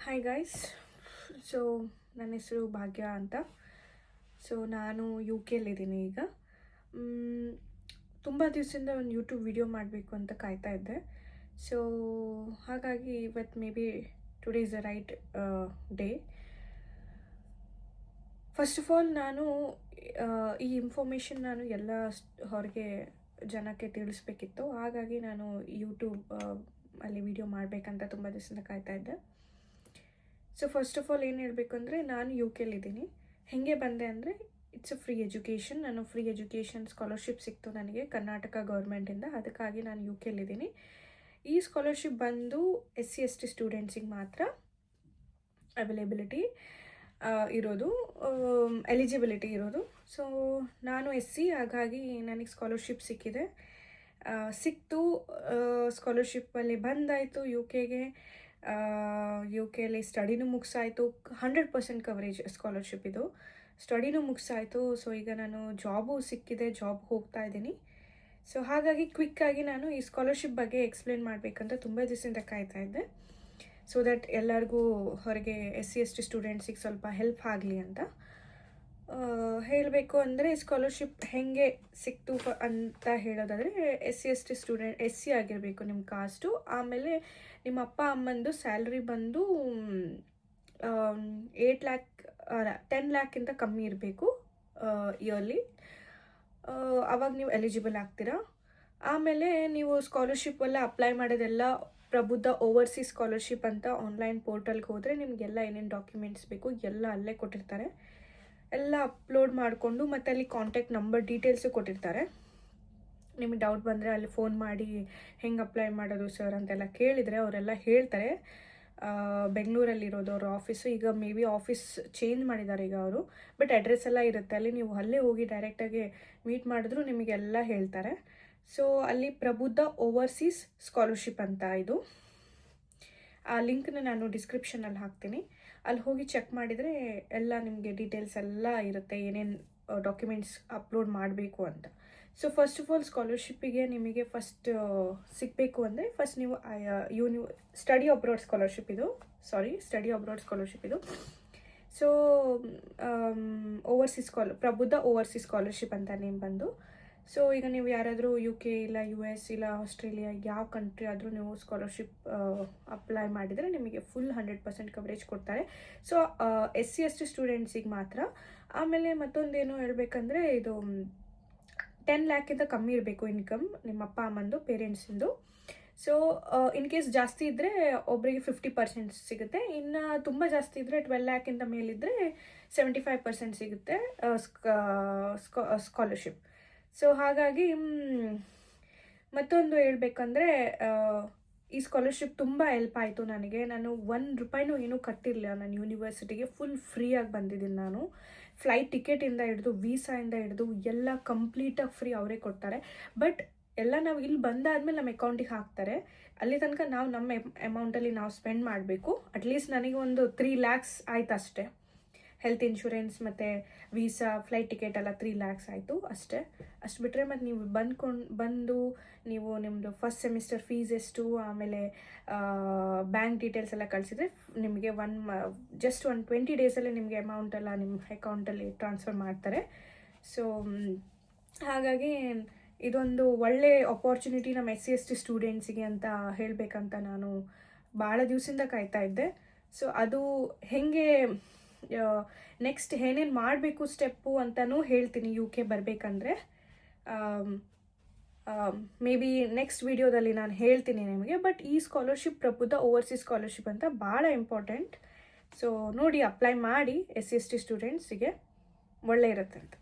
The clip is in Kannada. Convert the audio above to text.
Hi guys. ಸೊ ನನ್ನ ಹೆಸರು ಭಾಗ್ಯ ಅಂತ. ಸೊ ನಾನು ಯು ಕೆಲ್ಲಿದ್ದೀನಿ ಈಗ. ತುಂಬ ದಿವಸದಿಂದ ಒಂದು ಯೂಟ್ಯೂಬ್ ವಿಡಿಯೋ ಮಾಡಬೇಕು ಅಂತ ಕಾಯ್ತಾ ಇದ್ದೆ. ಸೊ ಹಾಗಾಗಿ ಇವತ್ತು may be today is the right day. First of all ನಾನು ಈ ಇನ್ಫಾರ್ಮೇಷನ್ ನಾನು ಎಲ್ಲ ಹೊರಗೆ ಜನಕ್ಕೆ ತಿಳಿಸ್ಬೇಕಿತ್ತು. ಹಾಗಾಗಿ ನಾನು ಯೂಟ್ಯೂಬ್ ಅಲ್ಲಿ ವಿಡಿಯೋ ಮಾಡಬೇಕಂತ ತುಂಬ ದಿವಸದಿಂದ ಕಾಯ್ತಾ ಇದ್ದೆ. ಸೊ ಫಸ್ಟ್ ಆಫ್ ಆಲ್ ಏನು ಹೇಳಬೇಕು ಅಂದರೆ, ನಾನು ಯು ಕೆಲ್ಲಿದ್ದೀನಿ. ಹೇಗೆ ಬಂದೆ ಅಂದರೆ, ಇಟ್ಸ್ ಅ ಫ್ರೀ ಎಜುಕೇಷನ್. ನಾನು ಫ್ರೀ ಎಜುಕೇಷನ್ ಸ್ಕಾಲರ್ಶಿಪ್ ಸಿಕ್ತು ನನಗೆ ಕರ್ನಾಟಕ ಗೌರ್ಮೆಂಟಿಂದ. ಅದಕ್ಕಾಗಿ ನಾನು ಯು ಕೆಲ್ಲಿದ್ದೀನಿ. ಈ ಸ್ಕಾಲರ್ಶಿಪ್ ಬಂದು SC/ST ಸ್ಟೂಡೆಂಟ್ಸಿಗೆ ಮಾತ್ರ ಅವೈಲೇಬಿಲಿಟಿ ಇರೋದು, ಎಲಿಜಿಬಿಲಿಟಿ ಇರೋದು. ಸೊ ನಾನು SC, ಹಾಗಾಗಿ ನನಗೆ ಸ್ಕಾಲರ್ಶಿಪ್ ಸಿಕ್ಕಿದೆ. ಸಿಕ್ತು, ಸ್ಕಾಲರ್ಶಿಪ್ಪಲ್ಲಿ ಬಂದಾಯಿತು ಯು ಕೆಗೆ. ಯು ಕೆಲಿ ಸ್ಟಡಿನೂ ಮುಗಿಸಾಯಿತು. 100% ಕವರೇಜ್ ಸ್ಕಾಲರ್ಶಿಪ್ ಇದು. ಸ್ಟಡಿನೂ ಮುಗಿಸಾಯಿತು. ಸೊ ಈಗ ನಾನು ಜಾಬು ಸಿಕ್ಕಿದೆ, ಜಾಬ್ಗೆ ಹೋಗ್ತಾ ಇದ್ದೀನಿ. ಸೊ ಹಾಗಾಗಿ ಕ್ವಿಕ್ಕಾಗಿ ನಾನು ಈ ಸ್ಕಾಲರ್ಶಿಪ್ ಬಗ್ಗೆ ಎಕ್ಸ್ಪ್ಲೇನ್ ಮಾಡಬೇಕಂತ ತುಂಬ ದಿವಸದಿಂದ ಕಾಯ್ತಾ ಇದ್ದೆ. ಸೊ ದಟ್ ಎಲ್ಲರಿಗೂ ಹೊರಗೆ SC/ST ಸ್ಟೂಡೆಂಟ್ಸಿಗೆ ಸ್ವಲ್ಪ ಹೆಲ್ಪ್ ಆಗಲಿ ಅಂತ ಹೇಳಬೇಕು. ಅಂದರೆ ಸ್ಕಾಲರ್ಶಿಪ್ ಹೇಗೆ ಸಿಕ್ತು ಅಂತ ಹೇಳೋದಾದರೆ, SC/ST ಸ್ಟೂಡೆಂಟ್ SC ಆಗಿರಬೇಕು ನಿಮ್ಮ ಕಾಸ್ಟು. ಆಮೇಲೆ ನಿಮ್ಮ ಅಪ್ಪ ಅಮ್ಮಂದು ಸ್ಯಾಲ್ರಿ ಬಂದು 10 ಲ್ಯಾಕ್ಕಿಂತ ಕಮ್ಮಿ ಇರಬೇಕು ಇಯರ್ಲಿ. ಆವಾಗ ನೀವು ಎಲಿಜಿಬಲ್ ಆಗ್ತೀರಾ. ಆಮೇಲೆ ನೀವು ಸ್ಕಾಲರ್ಶಿಪ್ ಎಲ್ಲ ಅಪ್ಲೈ ಮಾಡೋದೆಲ್ಲ ಪ್ರಬುದ್ಧ ಓವರ್ಸೀಸ್ ಸ್ಕಾಲರ್ಶಿಪ್ ಅಂತ ಆನ್ಲೈನ್ ಪೋರ್ಟಲ್ಗೆ ಹೋದರೆ ನಿಮಗೆಲ್ಲ ಏನೇನು ಡಾಕ್ಯುಮೆಂಟ್ಸ್ ಬೇಕು ಎಲ್ಲ ಅಲ್ಲೇ ಕೊಟ್ಟಿರ್ತಾರೆ. ಎಲ್ಲ ಅಪ್ಲೋಡ್ ಮಾಡಿಕೊಂಡು ಮತ್ತು ಅಲ್ಲಿ ಕಾಂಟ್ಯಾಕ್ಟ್ ನಂಬರ್ ಡೀಟೇಲ್ಸು ಕೊಟ್ಟಿರ್ತಾರೆ. ನಿಮಗೆ ಡೌಟ್ ಬಂದರೆ ಅಲ್ಲಿ ಫೋನ್ ಮಾಡಿ ಹೆಂಗೆ ಅಪ್ಲೈ ಮಾಡೋದು ಸರ್ ಅಂತೆಲ್ಲ ಕೇಳಿದರೆ ಅವರೆಲ್ಲ ಹೇಳ್ತಾರೆ. ಬೆಂಗಳೂರಲ್ಲಿರೋದು ಅವ್ರ ಆಫೀಸು. ಈಗ ಮೇ ಬಿ ಆಫೀಸ್ ಚೇಂಜ್ ಮಾಡಿದ್ದಾರೆ ಈಗ ಅವರು, ಬಟ್ ಅಡ್ರೆಸ್ ಎಲ್ಲ ಇರುತ್ತೆ ಅಲ್ಲಿ. ನೀವು ಅಲ್ಲೇ ಹೋಗಿ ಡೈರೆಕ್ಟಾಗಿ ಮೀಟ್ ಮಾಡಿದ್ರು ನಿಮಗೆಲ್ಲ ಹೇಳ್ತಾರೆ. ಸೊ ಅಲ್ಲಿ ಪ್ರಬುದ್ಧ ಓವರ್ಸೀಸ್ ಸ್ಕಾಲರ್ಶಿಪ್ ಅಂತ ಇದು. ಆ ಲಿಂಕ್ನ ನಾನು ಡಿಸ್ಕ್ರಿಪ್ಷನಲ್ಲಿ ಹಾಕ್ತೀನಿ. ಅಲ್ಲಿ ಹೋಗಿ ಚೆಕ್ ಮಾಡಿದರೆ ಎಲ್ಲ ನಿಮಗೆ ಡೀಟೇಲ್ಸ್ ಎಲ್ಲ ಇರುತ್ತೆ, ಏನೇನು ಡಾಕ್ಯುಮೆಂಟ್ಸ್ ಅಪ್ಲೋಡ್ ಮಾಡಬೇಕು ಅಂತ. ಸೊ ಫಸ್ಟ್ ಆಫ್ ಆಲ್ ಸ್ಕಾಲರ್ಶಿಪ್ಪಿಗೆ ನಿಮಗೆ ಫಸ್ಟ್ ಸಿಗಬೇಕು ಅಂದರೆ ಫಸ್ಟ್ ನೀವು ಸ್ಟಡಿ ಅಬ್ರಾಡ್ ಸ್ಕಾಲರ್ಶಿಪ್ ಇದು. ಸೊ ಪ್ರಬುದ್ಧ ಓವರ್ಸೀಸ್ ಸ್ಕಾಲರ್ಶಿಪ್ ಅಂತ ನೇಮ್ ಬಂದು. ಸೊ ಈಗ ನೀವು ಯಾರಾದರೂ UK ಇಲ್ಲ US ಇಲ್ಲ ಆಸ್ಟ್ರೇಲಿಯಾ ಯಾವ ಕಂಟ್ರಿ ಆದರೂ ನೀವು ಸ್ಕಾಲರ್ಶಿಪ್ ಅಪ್ಲೈ ಮಾಡಿದರೆ ನಿಮಗೆ ಫುಲ್ 100% ಕವರೇಜ್ ಕೊಡ್ತಾರೆ. ಸೊ SC/ST ಸ್ಟೂಡೆಂಟ್ಸಿಗೆ ಮಾತ್ರ. ಆಮೇಲೆ ಮತ್ತೊಂದೇನು ಹೇಳಬೇಕಂದ್ರೆ, ಇದು 10 ಲ್ಯಾಕ್ಕಿಂತ ಕಮ್ಮಿ ಇರಬೇಕು ಇನ್ಕಮ್ ನಿಮ್ಮ ಅಪ್ಪ ಅಮ್ಮಂದು, ಪೇರೆಂಟ್ಸಿಂದು. ಸೊ ಇನ್ ಕೇಸ್ ಜಾಸ್ತಿ ಇದ್ದರೆ ಒಬ್ಬರಿಗೆ 50% ಸಿಗುತ್ತೆ. ಇನ್ನು ತುಂಬ ಜಾಸ್ತಿ ಇದ್ದರೆ 12 ಲ್ಯಾಕ್ಕಿಂತ ಮೇಲಿದ್ದರೆ 75% ಸಿಗುತ್ತೆ ಸ್ಕಾಲರ್ಶಿಪ್. ಸೊ ಹಾಗಾಗಿ ಮತ್ತೊಂದು ಹೇಳ್ಬೇಕಂದ್ರೆ, ಈ ಸ್ಕಾಲರ್ಶಿಪ್ ತುಂಬ ಹೆಲ್ಪ್ ಆಯಿತು ನನಗೆ. ನಾನು 1 ರೂಪಾಯಿನೂ ಏನೂ ಕಟ್ಟಿರಲಿಲ್ಲ ನನ್ನ ಯೂನಿವರ್ಸಿಟಿಗೆ. ಫುಲ್ ಫ್ರೀಯಾಗಿ ಬಂದಿದ್ದೀನಿ ನಾನು. ಫ್ಲೈಟ್ ಟಿಕೆಟಿಂದ ಹಿಡಿದು ವೀಸಾಯಿಂದ ಹಿಡಿದು ಎಲ್ಲ ಕಂಪ್ಲೀಟಾಗಿ ಫ್ರೀ ಅವರೇ ಕೊಡ್ತಾರೆ. ಬಟ್ ಎಲ್ಲ ನಾವು ಇಲ್ಲಿ ಬಂದಾದ್ಮೇಲೆ ನಮ್ಮ ಅಕೌಂಟಿಗೆ ಹಾಕ್ತಾರೆ. ಅಲ್ಲಿ ತನಕ ನಾವು ನಮ್ಮ ಅಮೌಂಟಲ್ಲಿ ನಾವು ಸ್ಪೆಂಡ್ ಮಾಡಬೇಕು. ಅಟ್ಲೀಸ್ಟ್ ನನಗೆ ಒಂದು 3 ಲ್ಯಾಕ್ಸ್ ಆಯ್ತು ಅಷ್ಟೇ. ಹೆಲ್ತ್ ಇನ್ಶೂರೆನ್ಸ್ ಮತ್ತು ವೀಸಾ, ಫ್ಲೈಟ್ ಟಿಕೆಟ್ ಎಲ್ಲ 3 ಲ್ಯಾಕ್ಸ್ ಆಯಿತು ಅಷ್ಟೇ. ಅಷ್ಟು ಬಿಟ್ಟರೆ ಮತ್ತು ನೀವು ಬಂದು ನೀವು ನಿಮ್ಮದು ಫಸ್ಟ್ ಸೆಮಿಸ್ಟರ್ ಫೀಸ್ ಎಷ್ಟು, ಆಮೇಲೆ ಬ್ಯಾಂಕ್ ಡೀಟೇಲ್ಸ್ ಎಲ್ಲ ಕಳಿಸಿದ್ರೆ ನಿಮಗೆ ಜಸ್ಟ್ 20 ಡೇಸಲ್ಲಿ ನಿಮಗೆ ಅಮೌಂಟೆಲ್ಲ ನಿಮ್ಮ ಅಕೌಂಟಲ್ಲಿ ಟ್ರಾನ್ಸ್ಫರ್ ಮಾಡ್ತಾರೆ. ಸೊ ಹಾಗಾಗಿ ಇದೊಂದು ಒಳ್ಳೆ ಅಪಾರ್ಚುನಿಟಿ ನಮ್ಮ SC/ST ಸ್ಟೂಡೆಂಟ್ಸಿಗೆ ಅಂತ ಹೇಳಬೇಕಂತ ನಾನು ಭಾಳ ದಿವಸದಿಂದ ಕಾಯ್ತಾ ಇದ್ದೆ. ಸೊ ಅದು ಹೇಗೆ ನೆಕ್ಸ್ಟ್ ಏನೇನು ಮಾಡಬೇಕು ಸ್ಟೆಪ್ಪು ಅಂತಲೂ ಹೇಳ್ತೀನಿ UK ಬರಬೇಕಂದ್ರೆ. ಮೇ ಬಿ ನೆಕ್ಸ್ಟ್ ವಿಡಿಯೋದಲ್ಲಿ ನಾನು ಹೇಳ್ತೀನಿ ನಿಮಗೆ. ಬಟ್ ಈ ಸ್ಕಾಲರ್ಶಿಪ್ ಪ್ರಬುದ್ಧ ಓವರ್ಸೀಸ್ ಸ್ಕಾಲರ್ಶಿಪ್ ಅಂತ ಭಾಳ ಇಂಪಾರ್ಟೆಂಟ್. ಸೊ ನೋಡಿ, ಅಪ್ಲೈ ಮಾಡಿ SC/ST ಸ್ಟೂಡೆಂಟ್ಸಿಗೆ, ಒಳ್ಳೆ ಇರುತ್ತೆ ಅಂತ.